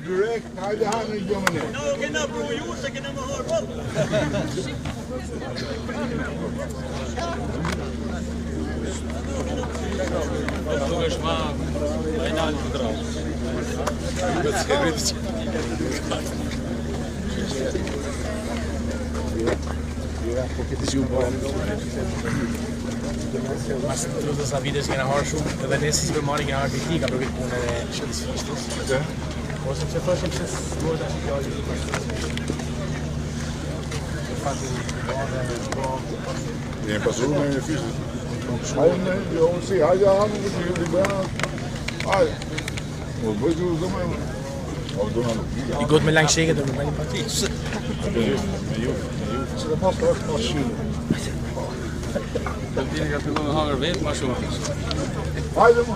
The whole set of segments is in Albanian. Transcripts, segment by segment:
direkt, hajde hanë një gjëmëne. No, kena pru ju, se kena më harë bol. Tu është ma final të drau. Mas të trudës a vides kena harë shumë, edhe ne si supermari kena harë kritika për këtë punë edhe shëtës fishtës. Ose që thëshim se s'duhet ashtë fjallë një për fatu bërë dhe Një pasuru me një fishtës. Hajde me, jo si, hajde hanë në të bëjë. Hajde. Më bëjtë u zëmë e më. I gotë me langë sheke dhe me bëjnë pati. Me ju. Se dhe pas të është pas shilë. Të tini ka fillu me hangër vetë, ma shumë. Hajde më.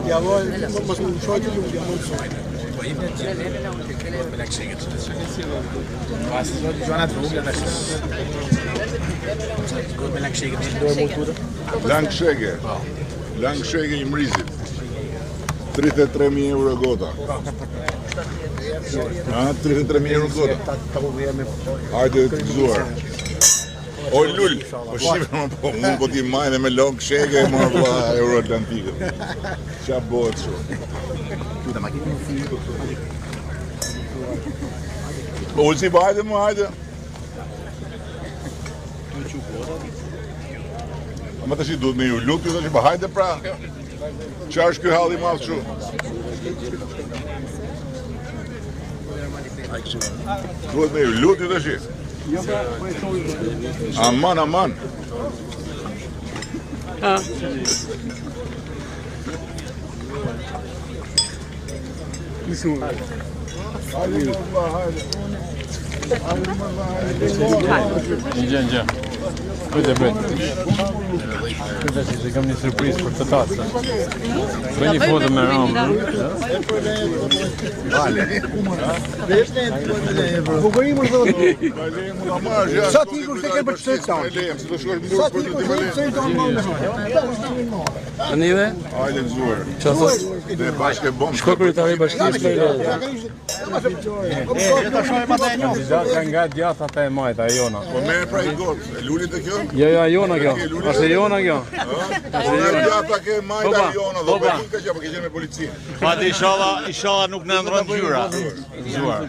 Ja voi, mas më shojtë ju, ja më shojtë. Po i me gjithë, me langë sheke të pas të zotë gjuanat vogla në shështë. Gotë me langë sheke të dojë më të Langë sheke. Langë sheke i mrizit. 33.000 euro gota. 33.000 euro gota. Hajde të gëzuar. O lull, po shqipe më po, mund po t'i majnë me langë sheke e marrë vla euro atlantikët. Qa bëhet shumë. Ulsi, po hajde më, hajde. Ma të shi duhet me ju lutë, ju të shi, pa hajde pra. Qa është kjo halli madhë shumë? Duhet me ju lutë, ju të shi. Aman, aman. Hajde më, hajde. Gjë. Këtë e bretë. Këtë është që kam një surprizë për të tasë. Bëj një foto me ramë. Sa ti kur se ke për qëtë tanë? Sa ti kur se ke tanë? Anive? Hajde gëzuar. Qa thot? Dhe bashke bomë. Shko kryetari i bashkisë për kandidat ka nga djathë ata e majta, e jona. Po me pra i gotë, e lullit e kjo? Jo, e jona kjo. Ashtë e jona kjo. Po me djata ke majta e jona, dhe me nuk ka që, po ke qenë me policinë. Fati inshallah nuk në ndronë gjyra. Gëzuar.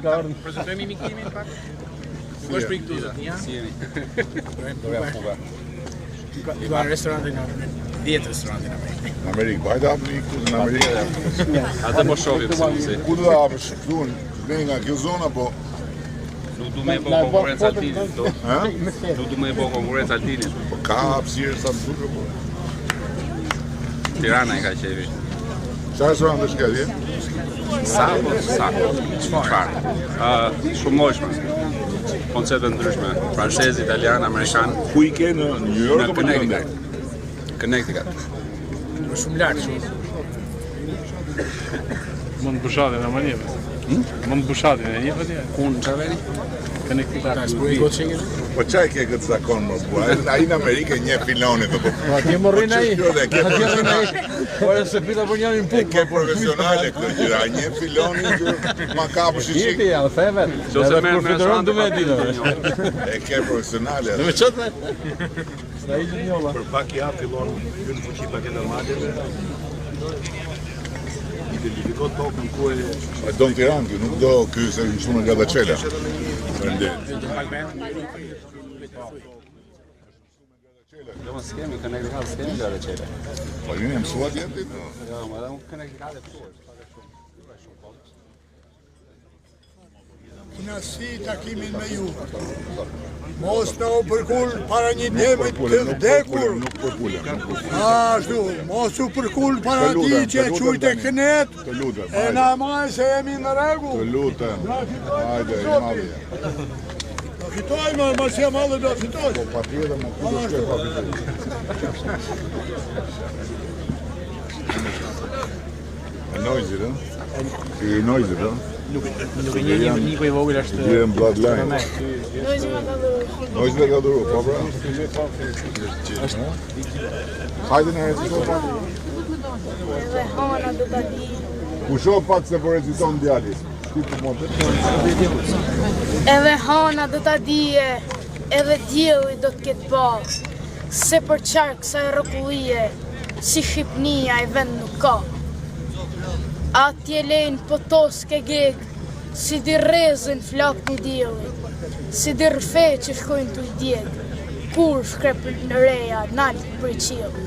Prezentojmë imikimin pak. Nuk është për i këtu, zotë një? I ka në restorantin në Amerikë. 10 restorantin në Amerikë. Në Amerikë, bajta hapë një këtu në Amerikë. Ate po shofim se mësi. Ku të hapë këtu, ne nga kjo zona, po... Nuk du me e bo konkurencë altinit. Nuk du me e bo konkurencë altinit. Po ka hapësirë sa të duke, po... Tirana i ka qevi. Qa restoran të shketje? Sa? Qfarë? Shumë mojshme. Koncepte ndryshme. Francez, italian, amerikan. Ku i ke në New York? Në Connecticut. Connecticut. Shumë lartë, shumë. Mund të bushatin e manjeve. Mund të bushatin e një për tje. Unë që veri? Connecticut. Po qaj ke këtë zakon më bua? A i në Amerikë e një filonit të po... A ti më rrinë a i? Po e se pita për njërin puk. E ke profesionale këtë gjyra, a një filonit ma kapë shqik. Jeti, ja, dhe thevet. Edhe kur fitoron du me e dinë. E ke profesionale. Në me qëtë me? Së i gjithë njolla. Për pak ja fillon kënë fuqi paketë madjeve. Identifikot tokën ku e... E do në Tiranë, kjo nuk do kjo se në shumë nga dhe qela. Do më skemi, Connecticut skemi nga dhe qele. Po një e mësuat jetë? Jo, më dhe më Connecticut e përshur. Kënaqësi takimin me ju. Mos në u përkull para një demit të vdekur. Nuk përkullem. Ashtu, mos u përkull para ti që e qujtë e kënet. Të lutem, E na maj se jemi në regu. Të lutem. Hajde, i madhje. Do fitoj, ma që e madhe do fitoj. Po pa tjede, më ku do shkej pa fitoj. E Noizit, ë? Ky i Noizit, ë? Nuk e njeh Niko I vogël është. Bie në bloodline. Noizit e ka dhuru, po bra. Hajde në rezultat. Edhe hana do ta di. Kusho pak se po reziton djali. Edhe hana do ta dije, edhe dielli do të ketë ballë. Se për qark sa e rrokullie, si Shqipnia e vend nuk ka. Atje lejnë potos ke geg, si di rezën flak një dielli, si di rfe që shkojnë të I djeg, kur shkrepën në reja, nalë për qilë.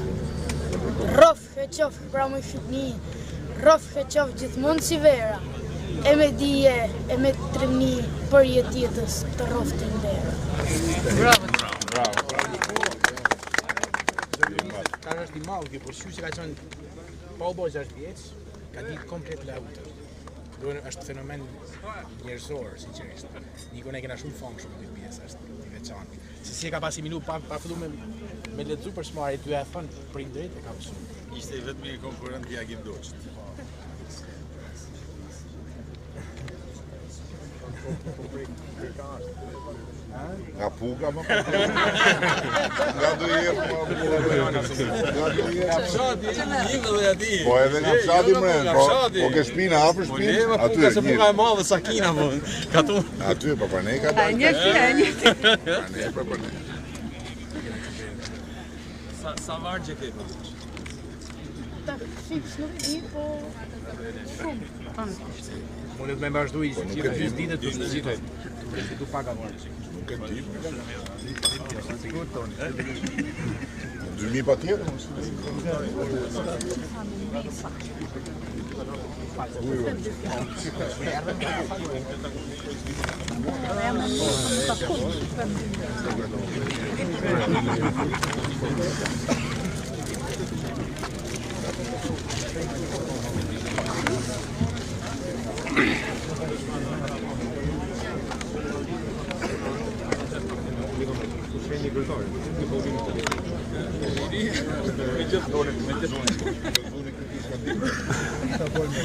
Rof e qofë pra më Shqipni, rof e qofë gjithmonë si vera, e me dije, e me trimni për jetjetës të roftin vera. Bravo. Ka është I malë, por shu që ka qenë pa u bojë 6 vjeç, ka ditë komplet lautër. Është fenomen njerëzor, sinqerisht. Niko ne kena shumë famë shumë këtë pjesë, është I veçantë. Se si e ka pasi minu pa fillu me lexu për smari, ty e thënë prindërit e ka pësu. Ishte I vetmi konkurrent I Agim Doçit. Nga puka më nga do jep po edhe nga fshati mren, po ke shpina afër shpinë, aty Se puka e madhe Sakina po. aty po për ne ka dalë. Për ne. Sa vargje ke po? Ta fiks nuk di, po shumë. Mundet me vazhdu I gjithë ditët të gjithë. Du paga vargje. Nuk e di. 2000 pa tjetër.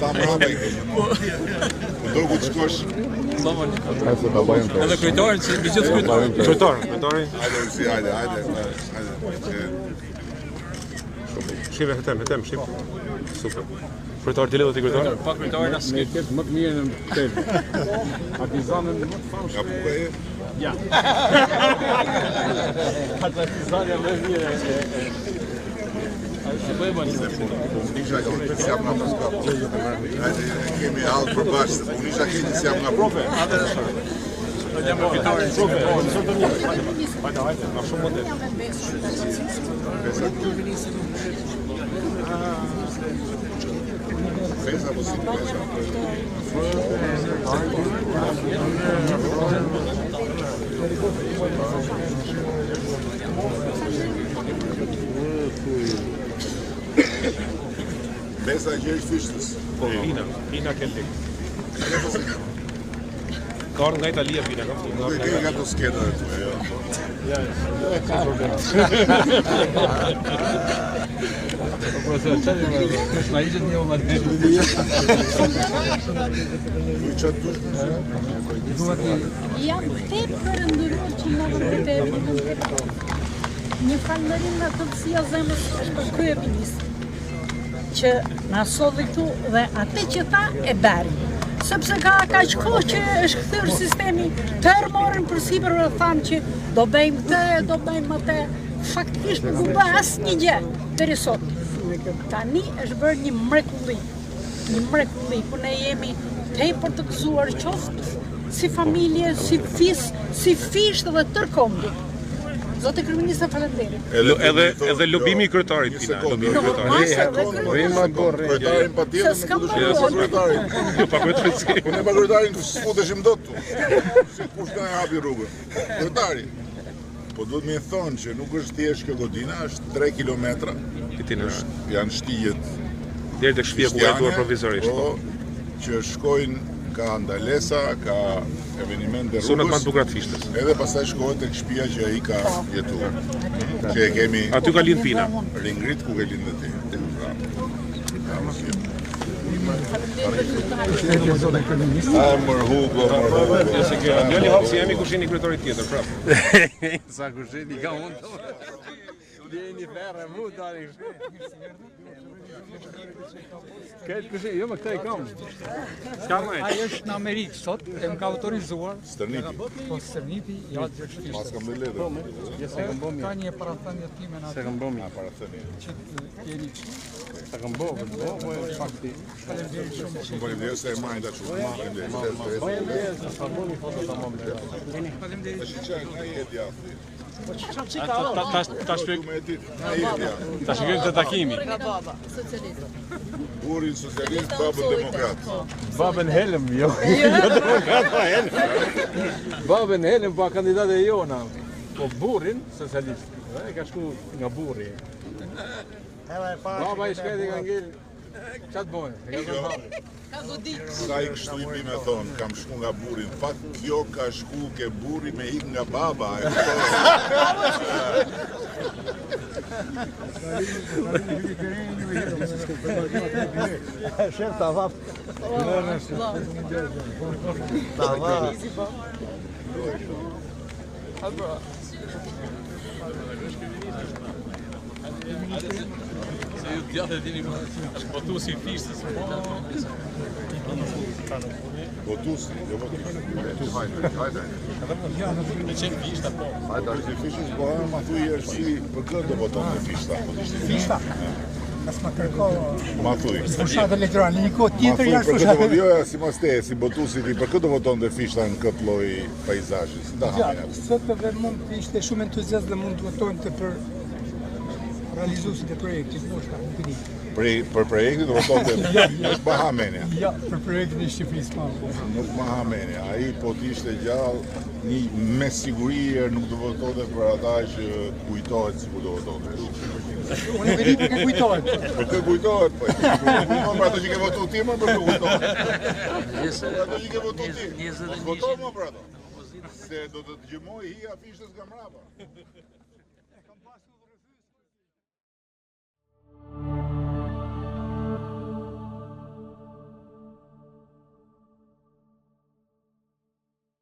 Ta mrapa I kemë. Do ku të shkosh? Edhe kryetarin që me gjithë kryetarin. Kryetari. Hajde. Shive hetem, ship. Super. Kryetari dile do t'i kryetari? Pa kryetarin as Ne ketë më të mirë në hotel. Partizanën më të famshëm. Ka puka e? Ja. Partizanja më e mirë. Unisha që të sjap nga paskap. Hajde, kemi halë për bashkë. Unisha që të sjap nga profe. jam me kryetarin. Hajde, na shumë model. Pesa po si Pesa që është fishtës. Po, pina kelli. Ka nga Italia pina, ka Nuk e ka të sketa dhe të jo. Na ishte një më të Jam tepër ndërruar që më vjen një falënderim nga tëtësia zemrës është për kryeministrin që na solli këtu dhe atë që tha e bari. Sepse ka kaq kohë që është kthyer sistemi, tërë morën përsipër dhe thanë që do bëjmë të, do bëjmë atë. Faktikisht nuk u bë asnjë gjë deri sot. Tani është bërë një mrekulli, ku ne jemi tepër të gëzuar qoftë si familje, si fis, si fisht dhe tërkombë. Zotë kryeministër, faleminderit. Edhe lobimi I kryetarit pina, lobimi I kryetarit. Kryetarin pa tjetër me këtë kryetarin. Jo pa kryetarin. Po ne pa kryetarin s'futeshim dot tu. Si kush na hapi rrugën. Kryetari. Po duhet më thonë që nuk është thjesht kjo godina, është 3 kilometra. Janë shtijet deri tek shtëpia ku ka jetuar provizorisht. Po, që shkojnë ka ndalesa, ka evenimente rrugës. Zonat më të bukura të fishtës. Edhe pastaj shkohet tek shtëpia që ai ka jetuar. Që e kemi Aty ka lind pina. Ringrit ku ke lindë ti. Mër Hugo, Djali hap si jemi kushini kryetarit tjetër, prap. Sa kushit I ka unë. Djeni ferë mu tani. Këtë kushit, jo më këta I kam. S'ka më. Ai është në Amerikë sot, e më ka autorizuar. Stërnipi. Po Stërnipi, ja Pas gjështisht. kam dhe ledhe. Ka një parathënie time në Se kam bëmi. Parathënie. që jeni kështu. Se kam bëmi. Po e fakti. Faleminderit shumë. Shumë faleminderit se e marrin ta shumë. Faleminderit. Po sa bëmi foto tamam. Faleminderit. Tash çaj nga jeti aftë. Ta shpjeg. Me ditë, nga jeti aftë. Ta shpjeg të takimi. Burri socialist, babën demokrat. Babën Helm, jo. Jo demokrat pa Helm. Babën Helm pa kandidatë e jona. Po burrin socialist. E ka shku nga burri. Baba I shkajti ka ngel. Çat bën? E ka thënë. Sa I kështu I me thonë, kam shku nga burri. Në fakt, kjo ka shku ke burri me ik nga baba. Shef ta vap. Ta vap. Se ju djatë dini botusi I fishtës. Botusi, jo botusi. Hajde. Me qenë fishta po. Hajde, është I fishës, po ma thuj është si për këtë do voton në fishta. Fishta. As më kërko. Ma thuj. Fushat elektorale, një kohë Ma tjetër thuj janë për këtë fushat. jo, si mos te, si botusi ti, për këtë do voton dhe fishta në këtë lloj peizazhi. Si ta Ja, hamen atë. sot edhe mund të ishte shumë entuziast dhe mund të votojnë të për realizuesit e projektit, moshta, nuk e di. Për projektin do voton dhe nuk bahamenja. Ja, për projektin e Shqipërisë pa. Nuk bahamenja. Ai po t'ishte gjallë, me siguri nuk do votonte për ata që kujtohet si ku do votonte. Unë nuk e di për kë kujtohet. Për kë kujtohet, po. Kujtohet për ato që ke votu ti, më për kë kujtohet. Për ato që ke votu ti. Voton më për ato. Se do të dëgjmoj hi afishtës nga mrapa.